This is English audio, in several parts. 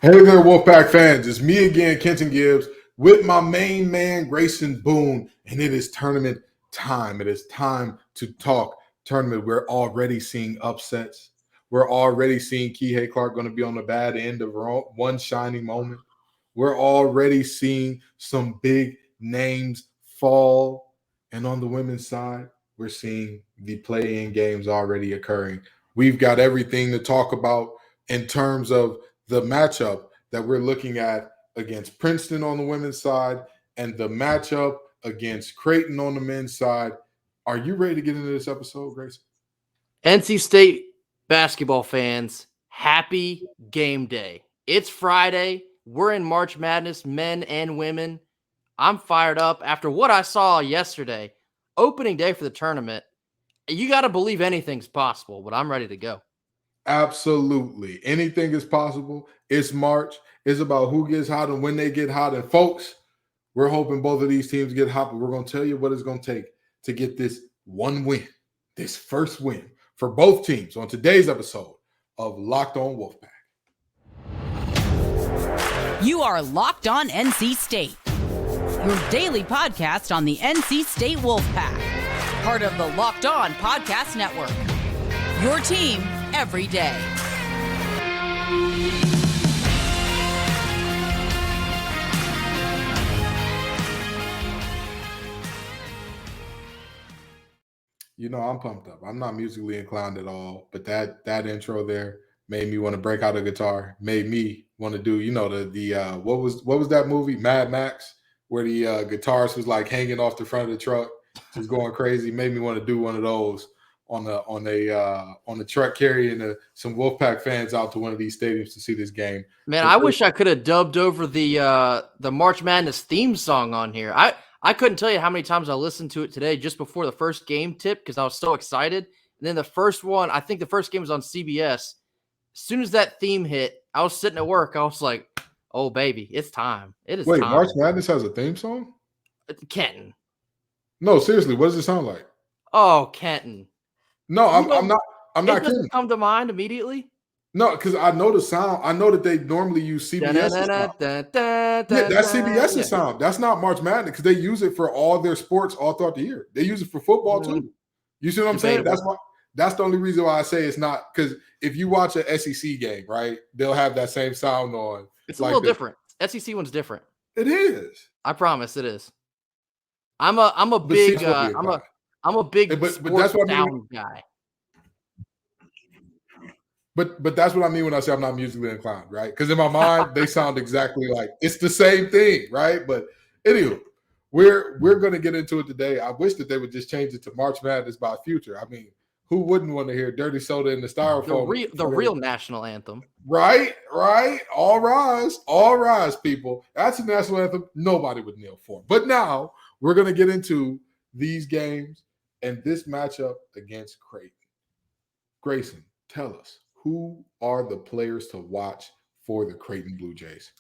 Hey there, Wolfpack fans. It's me again, Kenton Gibbs, with my main man, Grayson Boone, and it is tournament time. It is time to talk tournament. We're already seeing upsets. We're already seeing Kihei Clark going to be on the bad end of one shining moment. We're already seeing some big names fall. And on the women's side, we're seeing the play-in games already occurring. We've got everything to talk about in terms of the matchup that we're looking at against Princeton on the women's side and the matchup against Creighton on the men's side. Are you ready to get into this episode, Grayson? NC State basketball fans, happy game day. It's Friday. We're in March Madness, men and women. I'm fired up after what I saw yesterday. Opening day for the tournament. You got to believe anything's possible, but I'm ready to go. Absolutely. Anything is possible. It's March. It's about who gets hot and when they get hot. And folks, we're hoping both of these teams get hot, but we're going to tell you what it's going to take to get this one win, this first win for both teams on today's episode of Locked On Wolfpack. You are Locked On NC State, your daily podcast on the NC State Wolfpack, part of the Locked On Podcast Network, your team every day. You know, I'm pumped up. I'm not musically inclined at all, but that intro there made me want to break out a guitar. Made me want to do, you know, the what was that movie, Mad Max, where the guitarist was like hanging off the front of the truck, just going crazy. Made me want to do one of those on the truck carrying some Wolfpack fans out to one of these stadiums to see this game. Man, I wish I could have dubbed over the March Madness theme song on here. I couldn't tell you how many times I listened to it today just before the first game tip because I was so excited. And then the first one, I think the first game was on CBS. As soon as that theme hit, I was sitting at work. I was like, "Oh baby, it's time! It is." Wait, time. March Madness has a theme song? Kenton. No, seriously, what does it sound like? Oh, Kenton. No, I'm not. I'm not kidding. kidding. Come to mind immediately. No, because I know the sound. I know that they normally use CBS sound. Yeah, that's CBS's sound. That's not March Madness because they use it for all their sports all throughout the year. They use it for football too. You see what I'm saying? That's the only reason why I say it's not, because if you watch an SEC game, right, they'll have that same sound on. It's like a little different. SEC one's different. It is. I promise it is. I'm a big sports sound guy. But that's what I mean when I say I'm not musically inclined, right? Because in my mind, they sound exactly like it's the same thing, right? But anyway, we're going to get into it today. I wish that they would just change it to March Madness by Future. I mean, who wouldn't want to hear Dirty Soda in the Styrofoam? The real national anthem. Right. All rise, people. That's the national anthem nobody would kneel for. But now we're going to get into these games and this matchup against Creighton. Grayson, tell us, who are the players to watch for the Creighton Blue Jays?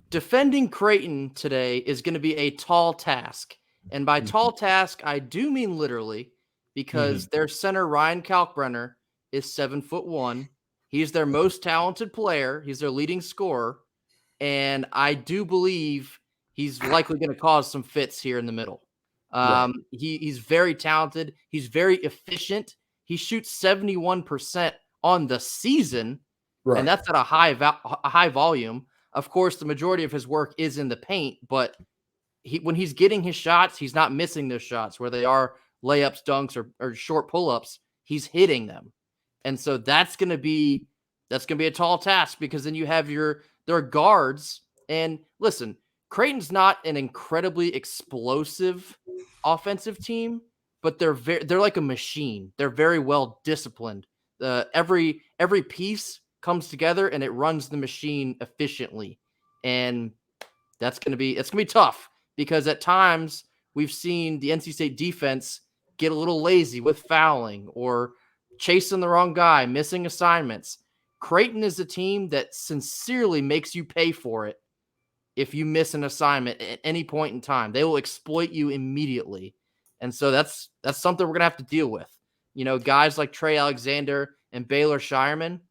Defending Creighton today is going to be a tall task. And by tall task, I do mean literally, because their center, Ryan Kalkbrenner, is 7'1". He's their most talented player. He's their leading scorer. And I do believe he's likely going to cause some fits here in the middle. He's very talented. He's very efficient. He shoots 71% on the season, and that's at a high volume. Of course, the majority of his work is in the paint, but when he's getting his shots, he's not missing those shots where they are layups, dunks, or short pull-ups. He's hitting them, and so that's going to be a tall task, because then you have their guards. And listen, Creighton's not an incredibly explosive offensive team, but they're like a machine. They're very well disciplined. Every piece comes together and it runs the machine efficiently, and it's gonna be tough, because at times we've seen the NC State defense get a little lazy with fouling or chasing the wrong guy, missing assignments. Creighton is a team that sincerely makes you pay for it if you miss an assignment at any point in time. They will exploit you immediately, and so that's something we're gonna have to deal with. You know, guys like Trey Alexander and Baylor Shireman,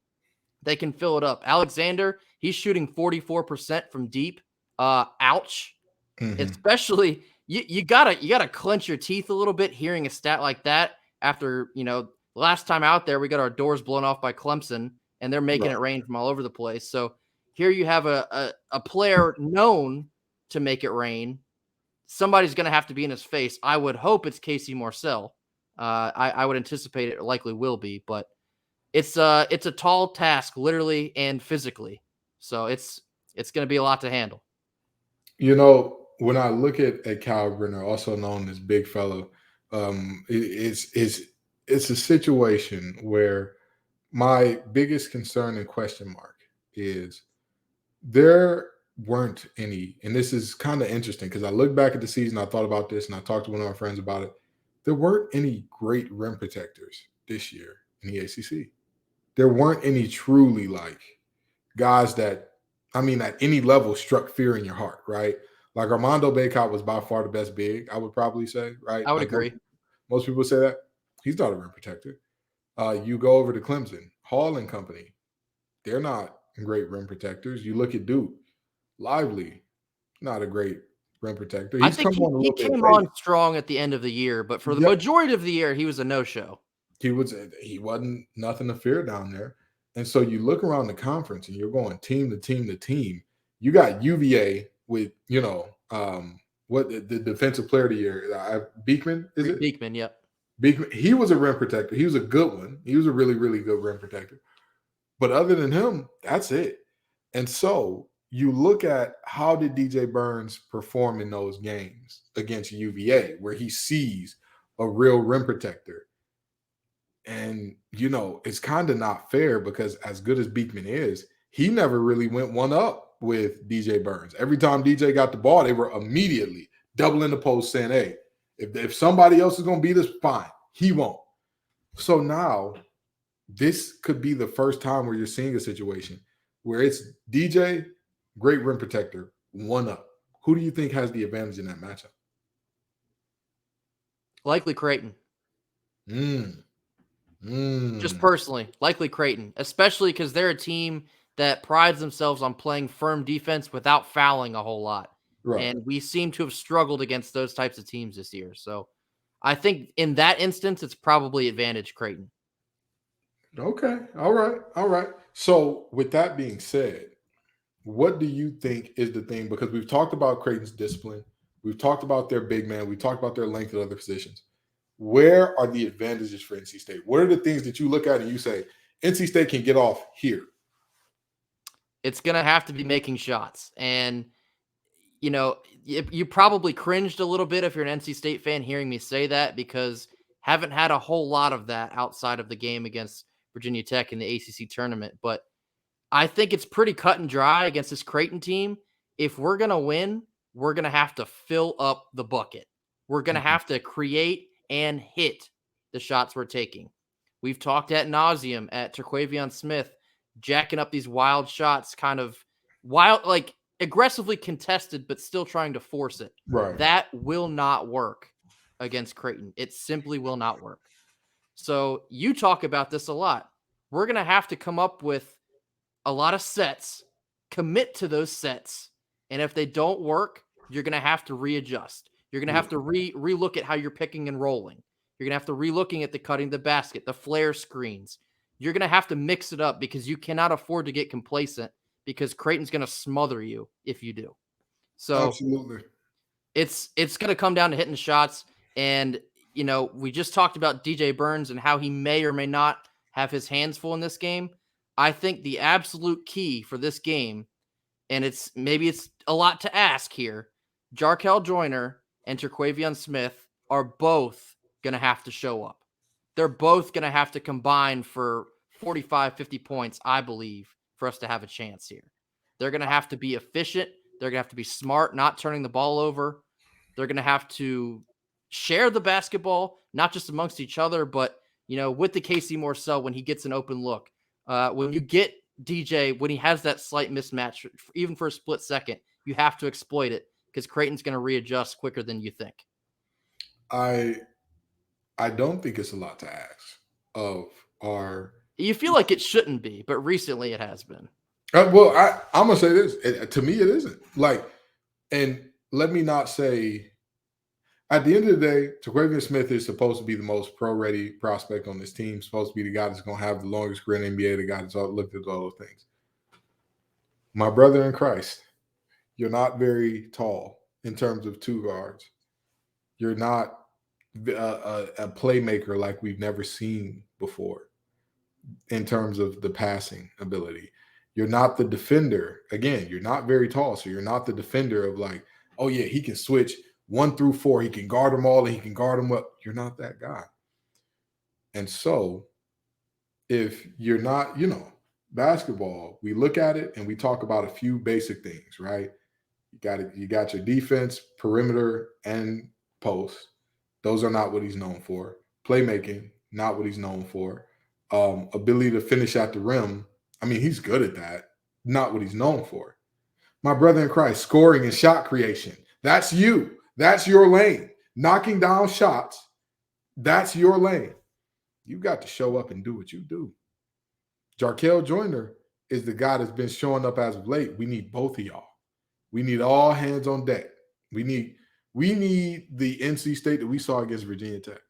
they can fill it up. Alexander, he's shooting 44% from deep. Ouch. Especially you gotta clench your teeth a little bit hearing a stat like that after, last time out there, we got our doors blown off by Clemson and they're making it rain from all over the place. So here you have a player known to make it rain. Somebody's going to have to be in his face. I would hope it's Casey Marcel. I would anticipate it likely will be, but it's a tall task, literally and physically. So it's going to be a lot to handle. When I look at Kyle Brenner, also known as Big Fellow, it's a situation where my biggest concern and question mark is there weren't any, and this is kind of interesting because I look back at the season, I thought about this, and I talked to one of our friends about it. There weren't any great rim protectors this year in the ACC. There weren't any truly like guys that, at any level struck fear in your heart, right? Like Armando Bacot was by far the best big, I would probably say, right? I would agree. Most people say that. He's not a rim protector. You go over to Clemson, Hall and company. They're not great rim protectors. You look at Duke, Lively, not a great rim protector. I think he came on strong at the end of the year, but for the majority of the year, he was a no-show. He wasn't nothing to fear down there. And so you look around the conference and you're going team to team to team. You got UVA with, what the defensive player of the year, Beekman, is it? Beekman, yep. Beekman, he was a rim protector. He was a good one. He was a really, really good rim protector. But other than him, that's it. And so you look at how did DJ Burns perform in those games against UVA where he sees a real rim protector. And, it's kind of not fair because as good as Beekman is, he never really went one up with DJ Burns. Every time DJ got the ball, they were immediately doubling the post saying, hey, if somebody else is going to beat us, fine. He won't. So now this could be the first time where you're seeing a situation where it's DJ, great rim protector, one up. Who do you think has the advantage in that matchup? Likely Creighton. Just personally, likely Creighton, especially because they're a team that prides themselves on playing firm defense without fouling a whole lot. Right. And we seem to have struggled against those types of teams this year. So I think in that instance, it's probably advantage Creighton. Okay. All right. So with that being said, what do you think is the thing? Because we've talked about Creighton's discipline. We've talked about their big man. We talked about their length at other positions. Where are the advantages for NC State? What are the things that you look at and you say, NC State can get off here? It's going to have to be making shots. And, you probably cringed a little bit if you're an NC State fan hearing me say that because haven't had a whole lot of that outside of the game against Virginia Tech in the ACC tournament. But I think it's pretty cut and dry against this Creighton team. If we're going to win, we're going to have to fill up the bucket. We're going to have to create and hit the shots we're taking. We've talked ad nauseum at Terquavion Smith, jacking up these wild shots, kind of wild, like aggressively contested, but still trying to force it. Right. That will not work against Creighton. It simply will not work. So you talk about this a lot. We're going to have to come up with a lot of sets, commit to those sets. And if they don't work, you're going to have to readjust. You're going to have to relook at how you're picking and rolling. You're going to have to relooking at the cutting the basket, the flare screens. You're going to have to mix it up because you cannot afford to get complacent because Creighton's going to smother you if you do. So absolutely, it's going to come down to hitting the shots. And, we just talked about DJ Burns and how he may or may not have his hands full in this game. I think the absolute key for this game, and maybe it's a lot to ask here, Jarkel Joyner and Terquavion Smith are both going to have to show up. They're both going to have to combine for 45, 50 points, I believe, for us to have a chance here. They're going to have to be efficient. They're going to have to be smart, not turning the ball over. They're going to have to share the basketball, not just amongst each other, but, with the Casey Marcel when he gets an open look. When you get DJ, when he has that slight mismatch, even for a split second, you have to exploit it because Creighton's going to readjust quicker than you think. I don't think it's a lot to ask of our You feel like it shouldn't be, but recently it has been. I'm going to say this. To me, it isn't. And let me not say, at the end of the day, Creighton Smith is supposed to be the most pro-ready prospect on this team, supposed to be the guy that's going to have the longest career in the NBA, the guy that's looked at all those things. My brother in Christ, you're not very tall in terms of two guards. You're not a playmaker like we've never seen before in terms of the passing ability. You're not the defender. Again, you're not very tall, so you're not the defender of like, oh, yeah, he can switch 1 through 4. He can guard them all, and he can guard them up. You're not that guy. And so if you're not, basketball, we look at it and we talk about a few basic things, right? You got your defense, perimeter, and post. Those are not what he's known for. Playmaking, not what he's known for. Ability to finish at the rim. I mean, he's good at that. Not what he's known for. My brother in Christ, scoring and shot creation. That's you. That's your lane. Knocking down shots. That's your lane. You've got to show up and do what you do. Jarkel Joyner is the guy that's been showing up as of late. We need both of y'all. We need all hands on deck. We need the NC State that we saw against Virginia Tech.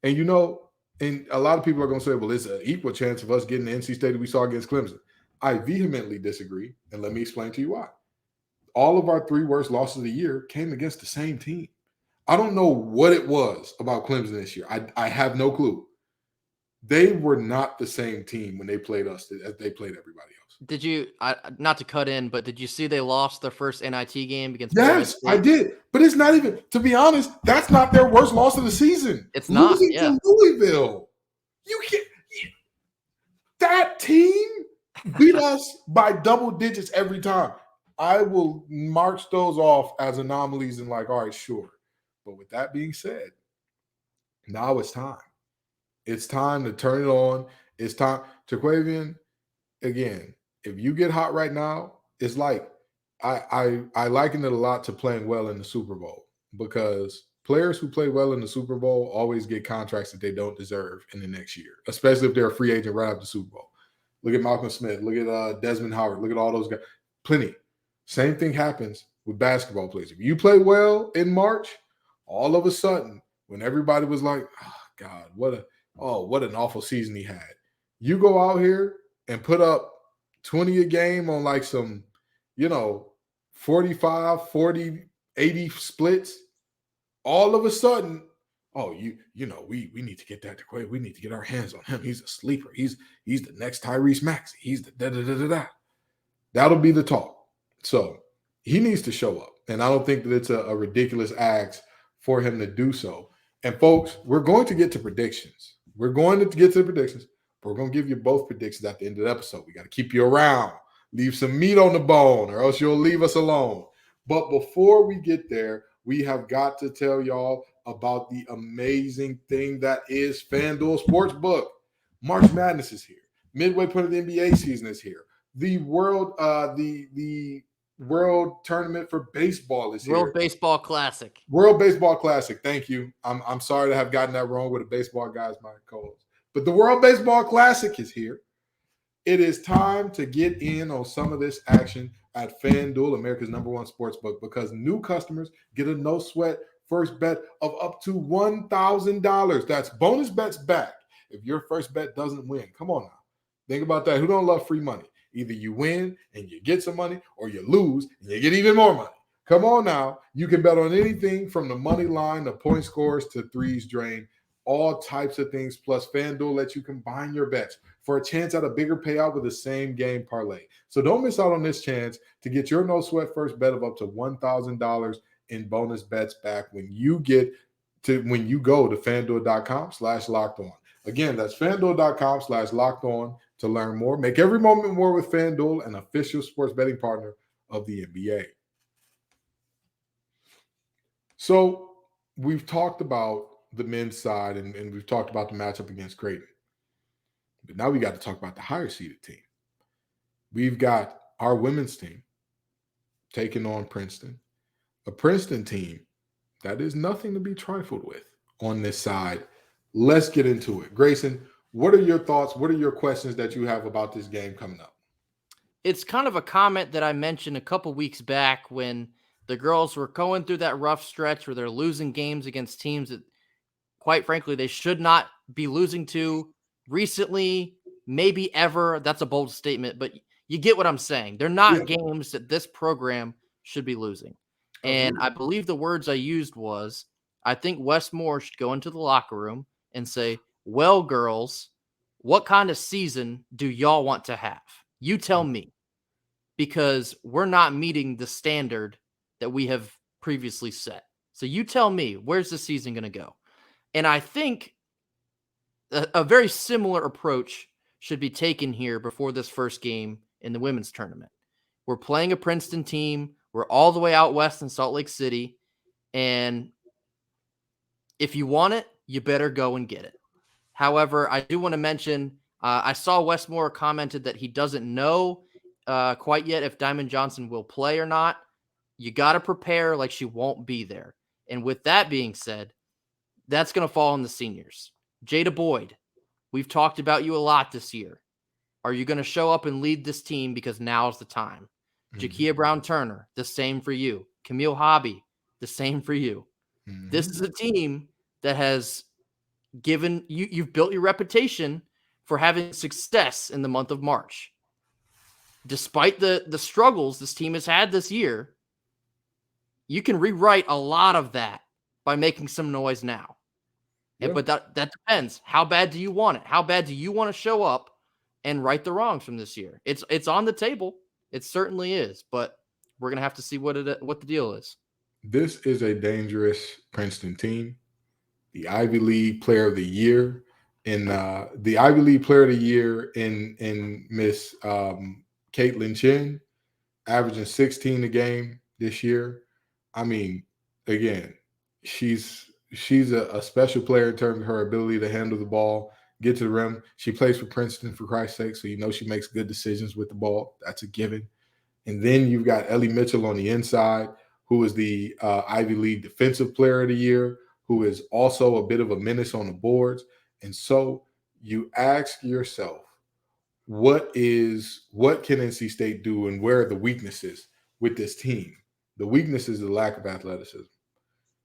And and a lot of people are going to say, well, it's an equal chance of us getting the NC State that we saw against Clemson. I vehemently disagree, and let me explain to you why. All of our 3 worst losses of the year came against the same team. I don't know what it was about Clemson this year. I have no clue. They were not the same team when they played us as they played everybody else. Did you, not to cut in, but did you see they lost their first NIT game against Yes, I did. But it's not even, to be honest, that's not their worst loss of the season. It's not, losing to Louisville. You can't. That team beat us by double digits every time. I will march those off as anomalies and like, all right, sure. But with that being said, now it's time. It's time to turn it on. It's time. Jaquavian, again, if you get hot right now, it's like I liken it a lot to playing well in the Super Bowl, because players who play well in the Super Bowl always get contracts that they don't deserve in the next year, especially if they're a free agent right after the Super Bowl. Look at Malcolm Smith. Look at Desmond Howard. Look at all those guys. Plenty. Same thing happens with basketball players. If you play well in March, all of a sudden, when everybody was like, oh, God, what an awful season he had. You go out here and put up 20 a game on like some, 45, 40, 80 splits. All of a sudden, we need to get that to Quay. We need to get our hands on him. He's a sleeper. He's the next Tyrese Maxey. He's the da-da-da-da-da. That'll be the talk. So he needs to show up. And I don't think that it's a ridiculous ask for him to do so. And folks, we're going to get to predictions. We're going to get to the predictions, but we're going to give you both predictions at the end of the episode. We got to keep you around, leave some meat on the bone, or else you'll leave us alone. But before we get there, we have got to tell y'all about the amazing thing that is FanDuel Sportsbook. March Madness is here. Midway point of the NBA season is here. The world tournament for baseball is here. World Baseball Classic. World Baseball Classic. Thank you. I'm sorry to have gotten that wrong with a baseball guy as my co-host. But the World Baseball Classic is here. It is time to get in on some of this action at FanDuel, America's #1 sportsbook, because new customers get a no-sweat first bet of up to $1,000. That's bonus bets back if your first bet doesn't win. Come on now. Think about that. Who don't love free money? Either you win and you get some money, or you lose and you get even more money. Come on now. You can bet on anything from the money line to point scores to threes drained, all types of things. Plus, FanDuel lets you combine your bets for a chance at a bigger payout with the same game parlay. So don't miss out on this chance to get your no-sweat first bet of up to $1,000 in bonus bets back when you go to FanDuel.com/lockedon. Again, that's FanDuel.com/lockedon to learn more. Make every moment more with FanDuel, an official sports betting partner of the NBA. So we've talked about the men's side and we've talked about the matchup against Creighton. But now we got to talk about the higher seeded team. We've got our women's team taking on Princeton, a Princeton team that is nothing to be trifled with on this side. Let's get into it. Grayson, What are your thoughts? What are your questions that you have about this game coming up? It's kind of a comment that I mentioned a couple weeks back when the girls were going through that rough stretch where they're losing games against teams that, quite frankly, they should not be losing to recently, maybe ever. That's a bold statement, but you get what I'm saying. They're not games that this program should be losing. And I believe the words I used was, I think Wes Moore should go into the locker room and say, well, girls, what kind of season do y'all want to have? You tell me, because we're not meeting the standard that we have previously set. So you tell me, where's the season going to go? And I think a very similar approach should be taken here before this first game in the women's tournament. We're playing a Princeton team. We're all the way out west in Salt Lake City. And if you want it, you better go and get it. However, I do want to mention, I saw Wes Moore commented that he doesn't know quite yet if Diamond Johnson will play or not. You got to prepare like she won't be there. And with that being said, that's going to fall on the seniors. Jada Boyd, we've talked about you a lot this year. Are you going to show up and lead this team because now's the time? Jakia Brown-Turner, the same for you. Camille Hobby, the same for you. This is a team that has given you, you've built your reputation for having success in the month of March. Despite the struggles this team has had this year, you can rewrite a lot of that by making some noise now. Yeah. But that depends. How bad do you want it? How bad do you want to show up and right the wrongs from this year? It's on the table. It certainly is, but we're going to have to see what the deal is. This is a dangerous Princeton team. The Ivy League Player of the Year in the Ivy League Player of the Year in Miss Caitlin Chin, averaging 16 a game this year. I mean, again, she's a special player in terms of her ability to handle the ball, get to the rim. She plays for Princeton, for Christ's sake, so you know she makes good decisions with the ball. That's a given. And then you've got Ellie Mitchell on the inside, who is the Ivy League Defensive Player of the Year, who is also a bit of a menace on the boards. And so you ask yourself, what can NC State do and where are the weaknesses with this team? The weakness is the lack of athleticism.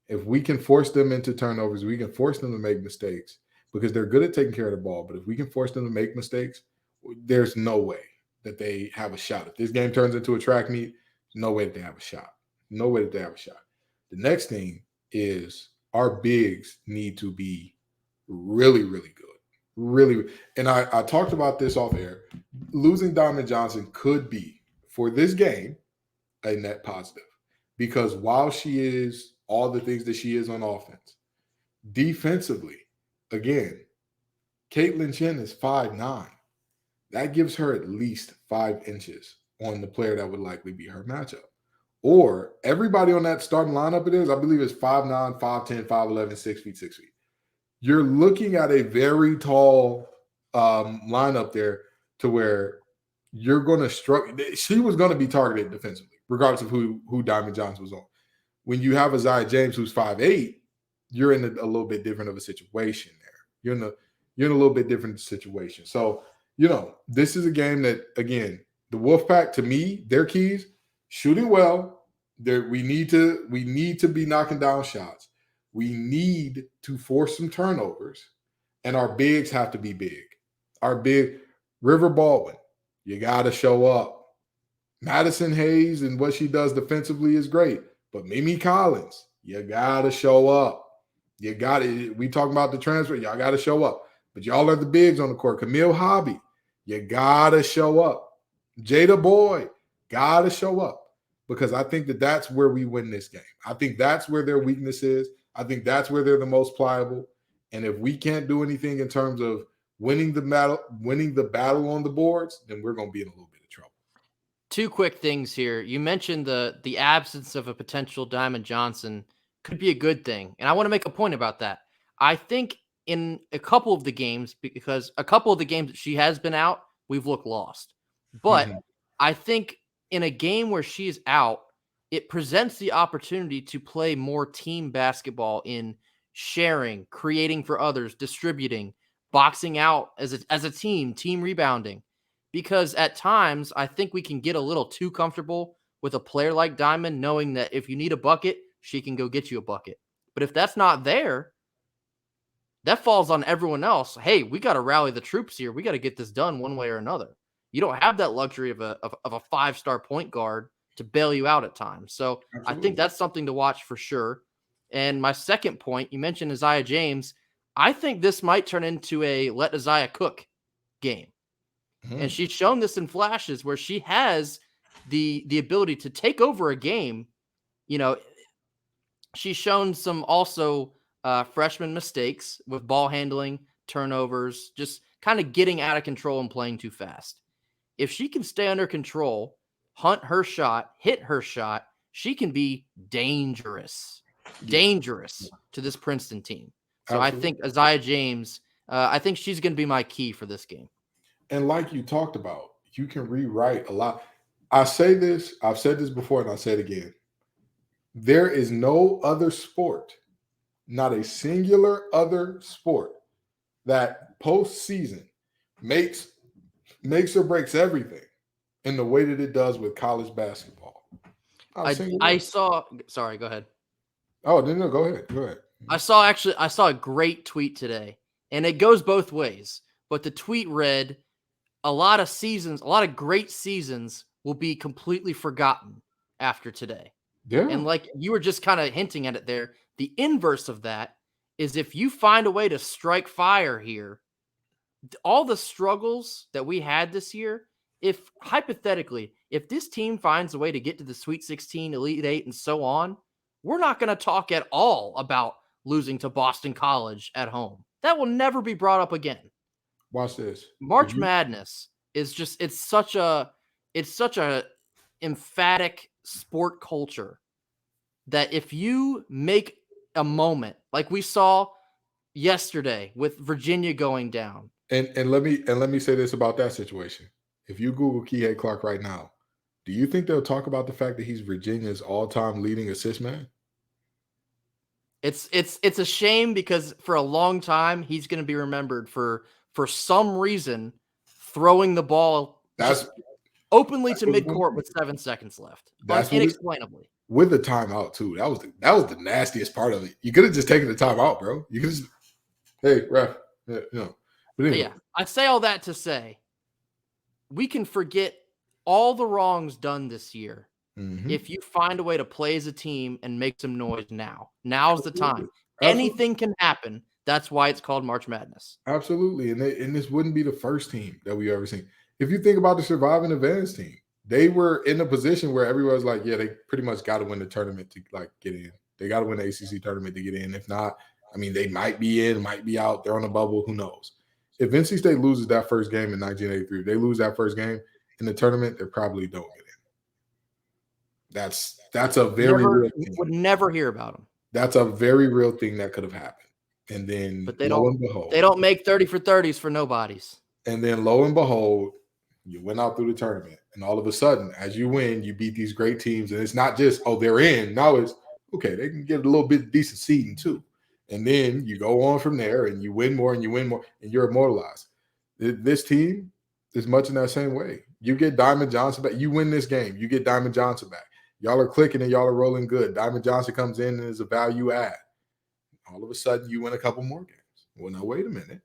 If we can force them into turnovers, we can force them to make mistakes because they're good at taking care of the ball. But if we can force them to make mistakes, there's no way that they have a shot. If this game turns into a track meet, no way that they have a shot. No way that they have a shot. The next thing is our bigs need to be really, really good. Really. And I talked about this off air. Losing Diamond Johnson could be, for this game, a net positive. Because while she is all the things that she is on offense, defensively, again, Caitlin Chin is 5'9". That gives her at least 5 inches on the player that would likely be her matchup. Or everybody on that starting lineup I believe it's 5'9", 5'10", 5'11", 6 feet, 6 feet. You're looking at a very tall lineup there to where you're going to struggle. She was going to be targeted defensively, regardless of who Diamond Johnson was on. When you have a Zaya James who's 5'8", you're in a little bit different of a situation there. You're in a little bit different situation. So, this is a game that, again, the Wolfpack, to me, their keys, shooting well. We need to be knocking down shots. We need to force some turnovers, and our bigs have to be big. Our big River Baldwin, you got to show up. Madison Hayes and what she does defensively is great, but Mimi Collins, you got to show up. You got it. We talking about the transfer, y'all got to show up. But y'all are the bigs on the court. Camille Hobby, you got to show up. Jada Boyd, got to show up. Because I think that's where we win this game. I think that's where their weakness is. I think that's where they're the most pliable. And if we can't do anything in terms of winning the battle on the boards, then we're going to be in a little bit of trouble. Two quick things here. You mentioned the absence of a potential Diamond Johnson could be a good thing. And I want to make a point about that. I think in a couple of the games, because a couple of the games that she has been out, we've looked lost. But I think in a game where she's out, it presents the opportunity to play more team basketball in sharing, creating for others, distributing. boxing out as a team rebounding. Because at times, I think we can get a little too comfortable with a player like Diamond, knowing that if you need a bucket, she can go get you a bucket. But if that's not there, that falls on everyone else. Hey, we got to rally the troops here. We got to get this done one way or another. You don't have that luxury of a 5-star point guard to bail you out at times. So Absolutely. I think that's something to watch for sure. And my second point, you mentioned Isaiah James. I think this might turn into a let Isaiah cook game. Mm-hmm. And she's shown this in flashes where she has the ability to take over a game. You know, she's shown some also freshman mistakes with ball handling, turnovers, just kind of getting out of control and playing too fast. If she can stay under control, hunt her shot, hit her shot, she can be dangerous to this Princeton team. So Absolutely. I think Isaiah James, I think she's going to be my key for this game. And like you talked about, you can rewrite a lot. I say this, I've said this before, and I'll say it again. There is no other sport, not a singular other sport, that postseason makes or breaks everything in the way that it does with college basketball. I saw. Sorry, go ahead. Oh, no, go ahead. Go ahead. I saw a great tweet today, and it goes both ways. But the tweet read, a lot of great seasons will be completely forgotten after today. Yeah. And like you were just kind of hinting at it there, the inverse of that is if you find a way to strike fire here, all the struggles that we had this year, if hypothetically, if this team finds a way to get to the Sweet 16, Elite 8, and so on, we're not going to talk at all about losing to Boston College at home. That will never be brought up again. Watch this. March Madness is just, it's such a emphatic sport culture that if you make a moment like we saw yesterday with Virginia going down. And let me say this about that situation. If you Google Kihei Clark right now, do you think they'll talk about the fact that he's Virginia's all-time leading assist man? It's a shame because for a long time he's going to be remembered for some reason throwing the ball openly to midcourt with 7 seconds left. That's inexplainably. With the timeout too. That was the nastiest part of it. You could have just taken the timeout, bro. You could just, hey, ref, But anyway. Yeah, I say all that to say we can forget all the wrongs done this year. Mm-hmm. If you find a way to play as a team and make some noise now. Now's the time. Anything can happen. That's why it's called March Madness. Absolutely. And this wouldn't be the first team that we ever seen. If you think about the surviving advanced team, they were in a position where everyone's like, yeah, they pretty much got to win the tournament to like get in. They got to win the ACC tournament to get in. If not, I mean, they might be in, might be out. They're on a bubble. Who knows? If NC State loses that first game in 1983, if they lose that first game in the tournament, they probably don't get in. That's a very real thing. Would never hear about them. That's a very real thing that could have happened. And then but they don't make 30 for 30s for nobodies. And then lo and behold, you went out through the tournament. And all of a sudden, as you win, you beat these great teams. And it's not just, oh, they're in. Now it's, okay, they can get a little bit decent seeding too. And then you go on from there and you win more and you win more and you're immortalized. This team is much in that same way. You get Diamond Johnson back. You win this game. You get Diamond Johnson back. Y'all are clicking and y'all are rolling good. Diamond Johnson comes in and is a value add. All of a sudden, you win a couple more games. Well, now, wait a minute.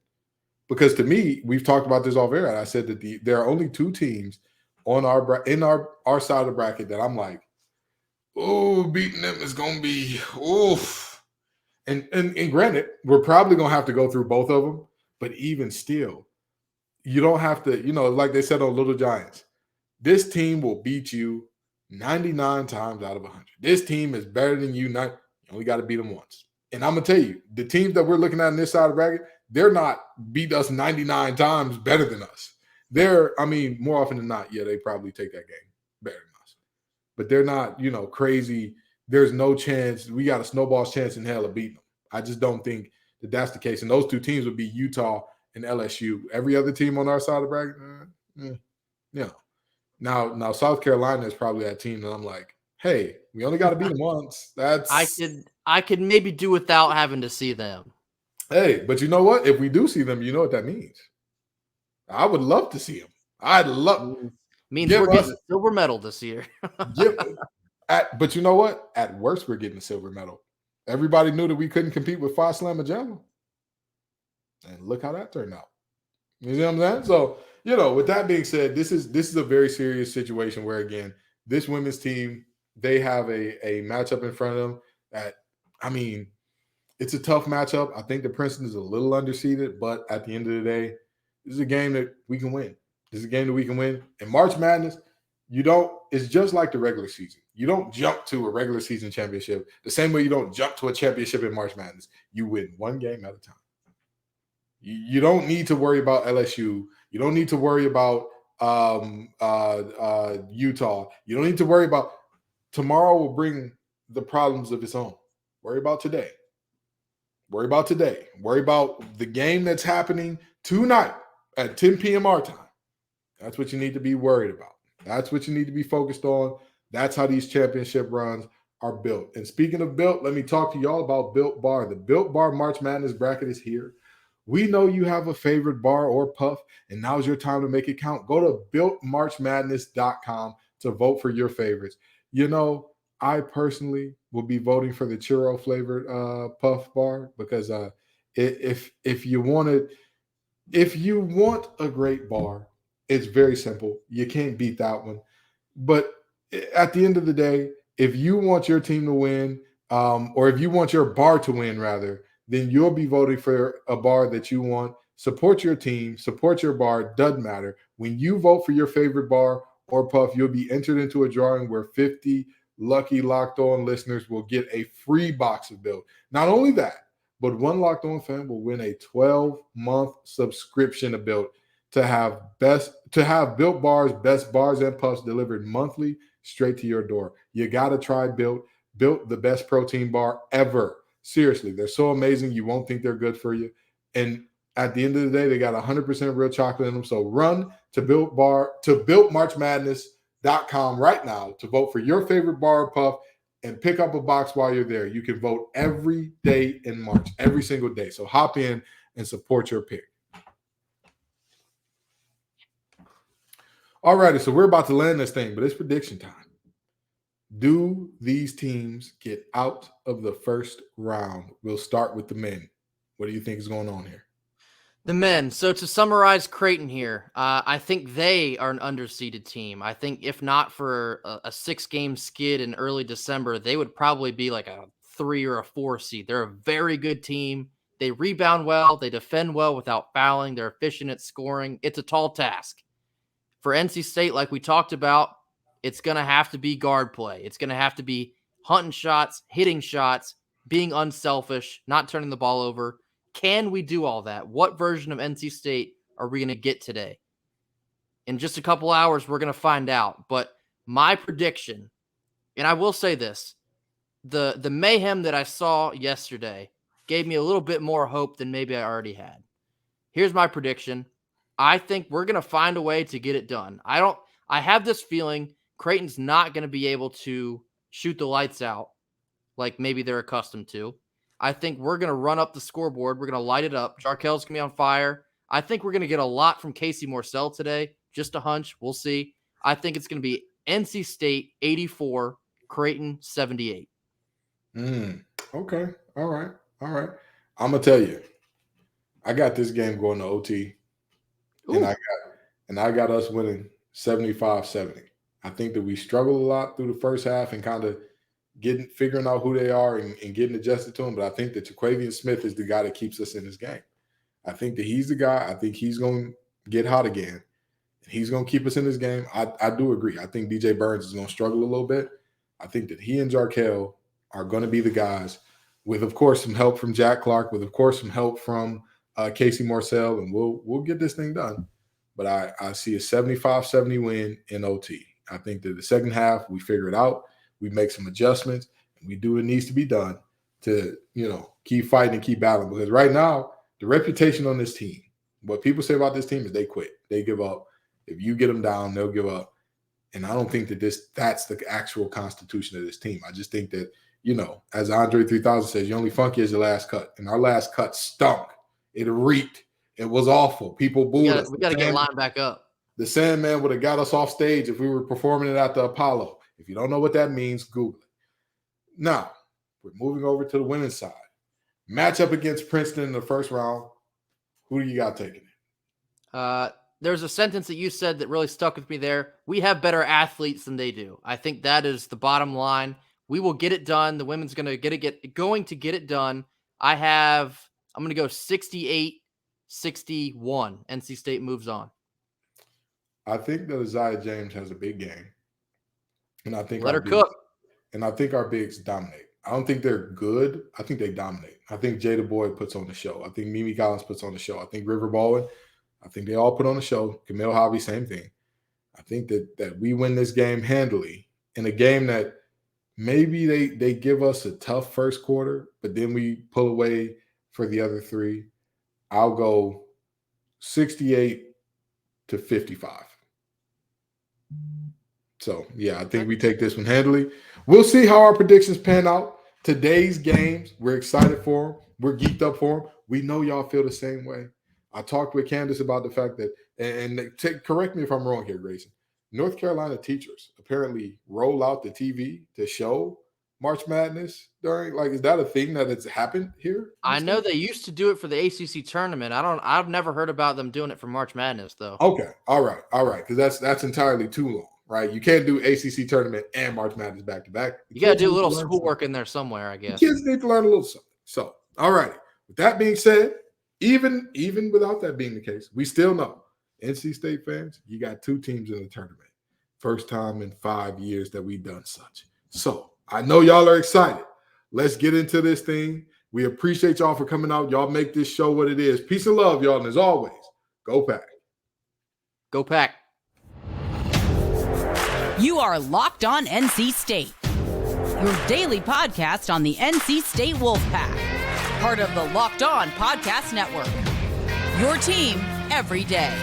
Because to me, we've talked about this off air, and I said that there are only two teams on our side of the bracket that I'm like, oh, beating them is going to be, oof. And granted, we're probably going to have to go through both of them, but even still, you don't have to, like they said on Little Giants, this team will beat you 99 times out of 100. This team is better than you. You only got to beat them once. And I'm going to tell you, the teams that we're looking at on this side of the bracket, they're not beat us 99 times better than us. More often than not, yeah, they probably take that game better than us. But they're not, crazy. There's no chance. We got a snowball's chance in hell of beating them. I just don't think that that's the case. And those two teams would be Utah and LSU. Every other team on our side of the bracket, yeah. Now South Carolina is probably that team that I'm like, hey, we only got to beat them once. I could maybe do without having to see them. Hey, but you know what? If we do see them, you know what that means. I would love to see them. I'd love Means give we're us getting a silver medal this year. give but you know what? At worst, we're getting a silver medal. Everybody knew that we couldn't compete with Five Slam and Jamma. And look how that turned out. You know what I'm saying? So, with that being said, this is a very serious situation where, again, this women's team, they have a matchup in front of them that, I mean, it's a tough matchup. I think the Princeton is a little underseeded, but at the end of the day, this is a game that we can win. This is a game that we can win. In March Madness, it's just like the regular season. You don't jump to a regular season championship the same way you don't jump to a championship in March Madness. You win one game at a time. You don't need to worry about LSU. You don't need to worry about Utah. You don't need to worry about tomorrow will bring the problems of its own. Worry about today. Worry about today. Worry about the game that's happening tonight at 10 p.m. our time. That's what you need to be worried about. That's what you need to be focused on. That's how these championship runs are built. And speaking of built, let me talk to y'all about Built Bar. The Built Bar March Madness bracket is here. We know you have a favorite bar or puff, and now's your time to make it count. Go to builtmarchmadness.com to vote for your favorites. I personally will be voting for the churro flavored puff bar because if you want a great bar, it's very simple. You can't beat that one. But at the end of the day, if you want your team to win, or if you want your bar to win, rather, then you'll be voting for a bar that you want. Support your team, support your bar, doesn't matter. When you vote for your favorite bar or puff, you'll be entered into a drawing where 50 lucky Locked On listeners will get a free box of Built. Not only that, but one Locked On fan will win a 12-month subscription to Built to have Built Bar's best bars and puffs delivered monthly straight to your door. You got to try Built. Built, the best protein bar ever. Seriously, they're so amazing. You won't think they're good for you. And at the end of the day, they got 100% real chocolate in them. So run to builtmarchmadness.com right now to vote for your favorite bar or puff and pick up a box while you're there. You can vote every day in March, every single day. So hop in and support your pick. All righty, so we're about to land this thing, but it's prediction time. Do these teams get out of the first round? We'll start with the men. What do you think is going on here? The men. So to summarize Creighton here, I think they are an underseeded team. I think if not for a 6-game skid in early December, they would probably be like a 3 or a 4 seed. They're a very good team. They rebound well. They defend well without fouling. They're efficient at scoring. It's a tall task. For NC State, like we talked about, it's going to have to be guard play. It's going to have to be hunting shots, hitting shots, being unselfish, not turning the ball over. Can we do all that? What version of NC State are we going to get today? In just a couple hours, we're going to find out. But my prediction, and I will say this, the mayhem that I saw yesterday gave me a little bit more hope than maybe I already had. Here's my prediction. I think we're going to find a way to get it done. I have this feeling Creighton's not going to be able to shoot the lights out like maybe they're accustomed to. I think we're going to run up the scoreboard. We're going to light it up. Jarkel's going to be on fire. I think we're going to get a lot from Casey Morsell today. Just a hunch. We'll see. I think it's going to be NC State 84, Creighton 78. Okay. All right. I'm going to tell you, I got this game going to OT. Ooh. And I got us winning 75-70. I think that we struggled a lot through the first half and kind of figuring out who they are and getting adjusted to them. But I think that Jaquavian Smith is the guy that keeps us in this game. I think that he's the guy. I think he's going to get hot again. And he's going to keep us in this game. I do agree. I think DJ Burns is going to struggle a little bit. I think that he and Jarkel are going to be the guys with, of course, some help from Jack Clark, with, of course, some help from Casey Morsell, and we'll get this thing done. But I see a 75-70 win in OT. I think that the second half, we figure it out. We make some adjustments, and we do what needs to be done to, keep fighting and keep battling. Because right now, the reputation on this team, what people say about this team is they quit. They give up. If you get them down, they'll give up. And I don't think that that's the actual constitution of this team. I just think that, as Andre 3000 says, you're only funky as your last cut. And our last cut stunk. It reeked. It was awful. People booed us. We got to get lined back up. The Sandman would have got us off stage if we were performing it at the Apollo. If you don't know what that means, Google it. Now, we're moving over to the women's side. Matchup against Princeton in the first round. Who do you got taking it? There's a sentence that you said that really stuck with me there. We have better athletes than they do. I think that is the bottom line. We will get it done. The women's going to get it done. I'm going to go 68-61. NC State moves on. I think that Isaiah James has a big game. And I think let her cook. And I think our bigs dominate. I don't think they're good. I think they dominate. I think Jada Boyd puts on the show. I think Mimi Collins puts on the show. I think River Baldwin, I think they all put on the show. Camille Hobby, same thing. I think that we win this game handily in a game that maybe they give us a tough first quarter, but then we pull away for the other three. I'll go 68-55. So, yeah, I think we take this one handily. We'll see how our predictions pan out. Today's games, we're excited for them. We're geeked up for them. We know y'all feel the same way. I talked with Candace about the fact that, and correct me if I'm wrong here, Grayson, North Carolina teachers apparently roll out the TV to show March Madness during, is that a thing that has happened here? I know they used to do it for the ACC tournament. I've never heard about them doing it for March Madness though. Okay. All right. Because that's entirely too long, right? You can't do ACC tournament and March Madness back to back. You got to do a little schoolwork in there somewhere, I guess. The kids need to learn a little something. So, all right. With that being said, even without that being the case, we still know, NC State fans, you got two teams in the tournament. First time in 5 years that we've done such. So, I know y'all are excited. Let's get into this thing. We appreciate y'all for coming out. Y'all make this show what it is. Peace and love, y'all. And as always, go Pack. Go Pack. You are Locked On NC State, your daily podcast on the NC State Wolfpack, part of the Locked On Podcast Network, your team every day.